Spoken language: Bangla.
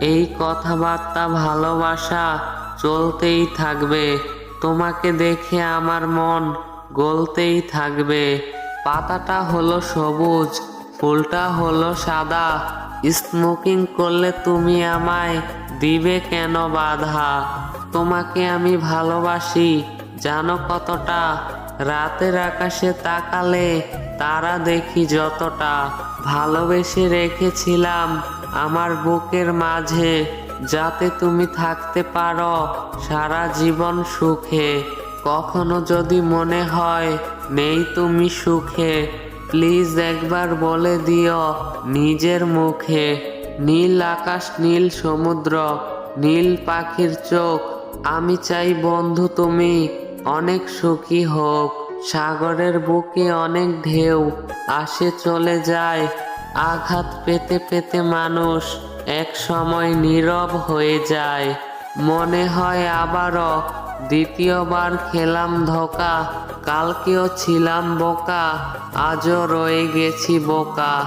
এই কথাবার্তা ভালোবাসা চলতেই থাকবে। তোমাকে দেখে আমার মন গলতেই থাকবে। পাতাটা হলো সবুজ, ফুলটা হলো সাদা। স্মোকিং করলে তুমি আমায় দিবে কেন বাধা? তোমাকে আমি ভালোবাসি জানো কতটা। রাতের আকাশে তাকালে তারা দেখি যতটা। ভালোবেসে রেখেছিলাম আমার বুকের মাঝে, যাতে তুমি থাকতে পারো সারা জীবন সুখে। কখনো যদি মনে হয় নেই তুমি সুখে, প্লিজ একবার বলে দিও নিজের মুখে। নীল আকাশ, নীল সমুদ্র, নীল পাখির চোখ। আমি চাই বন্ধু তুমি অনেক সুখী হোক। সাগরের বুকে অনেক ঢেউ আসে চলে যায়। আঘাত পেতে পেতে মানুষ এক সময় নীরব হয়ে যায়। মনে হয় আবারও দ্বিতীয়বার খেলাম ধোঁকা। কালকেও ছিলাম বোকা, আজও রয়ে গেছি বোকা।